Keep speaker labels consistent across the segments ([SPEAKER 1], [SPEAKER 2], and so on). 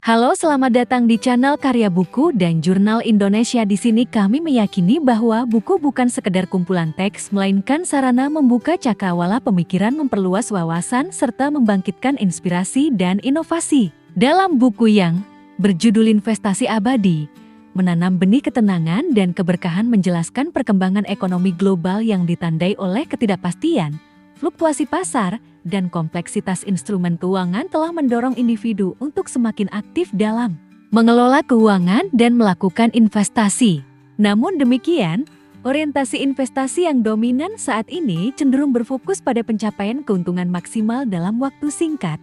[SPEAKER 1] Halo, selamat datang di channel Karya Buku dan Jurnal Indonesia. Di sini kami meyakini bahwa buku bukan sekedar kumpulan teks, melainkan sarana membuka cakrawala pemikiran, memperluas wawasan, serta membangkitkan inspirasi dan inovasi. Dalam buku yang berjudul Investasi Abadi, menanam benih ketenangan dan keberkahan, menjelaskan perkembangan ekonomi global yang ditandai oleh ketidakpastian, fluktuasi pasar, dan kompleksitas instrumen keuangan telah mendorong individu untuk semakin aktif dalam mengelola keuangan dan melakukan investasi. Namun demikian, orientasi investasi yang dominan saat ini cenderung berfokus pada pencapaian keuntungan maksimal dalam waktu singkat,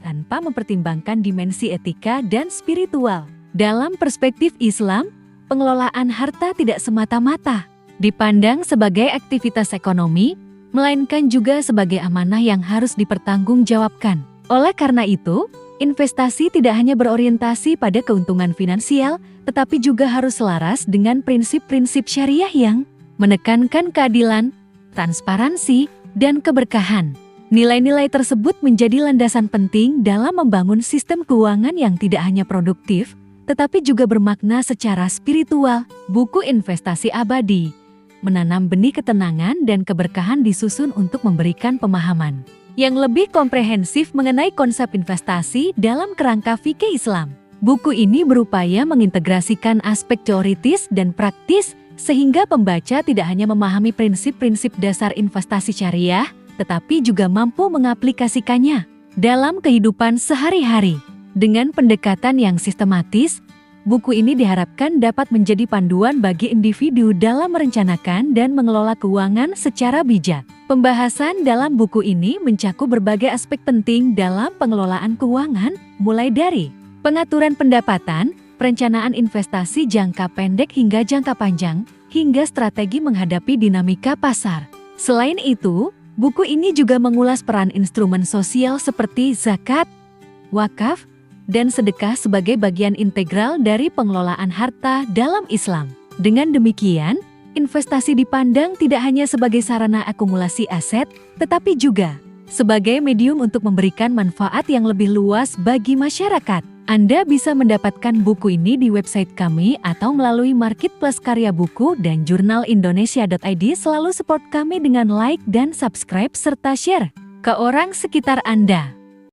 [SPEAKER 1] tanpa mempertimbangkan dimensi etika dan spiritual. Dalam perspektif Islam, pengelolaan harta tidak semata-mata dipandang sebagai aktivitas ekonomi, melainkan juga sebagai amanah yang harus dipertanggungjawabkan. Oleh karena itu, investasi tidak hanya berorientasi pada keuntungan finansial, tetapi juga harus selaras dengan prinsip-prinsip syariah yang menekankan keadilan, transparansi, dan keberkahan. Nilai-nilai tersebut menjadi landasan penting dalam membangun sistem keuangan yang tidak hanya produktif, tetapi juga bermakna secara spiritual. Buku Investasi Abadi menanam benih ketenangan dan keberkahan disusun untuk memberikan pemahaman yang lebih komprehensif mengenai konsep investasi dalam kerangka fikih Islam. Buku ini berupaya mengintegrasikan aspek teoritis dan praktis sehingga pembaca tidak hanya memahami prinsip-prinsip dasar investasi syariah, tetapi juga mampu mengaplikasikannya dalam kehidupan sehari-hari. Dengan pendekatan yang sistematis, buku ini diharapkan dapat menjadi panduan bagi individu dalam merencanakan dan mengelola keuangan secara bijak. Pembahasan dalam buku ini mencakup berbagai aspek penting dalam pengelolaan keuangan, mulai dari pengaturan pendapatan, perencanaan investasi jangka pendek hingga jangka panjang, hingga strategi menghadapi dinamika pasar. Selain itu, buku ini juga mengulas peran instrumen sosial seperti zakat, wakaf, dan sedekah sebagai bagian integral dari pengelolaan harta dalam Islam. Dengan demikian, investasi dipandang tidak hanya sebagai sarana akumulasi aset, tetapi juga sebagai medium untuk memberikan manfaat yang lebih luas bagi masyarakat. Anda bisa mendapatkan buku ini di website kami atau melalui marketplace Karya Buku dan Jurnal Indonesia.id. Selalu support kami dengan like dan subscribe serta share ke orang sekitar Anda.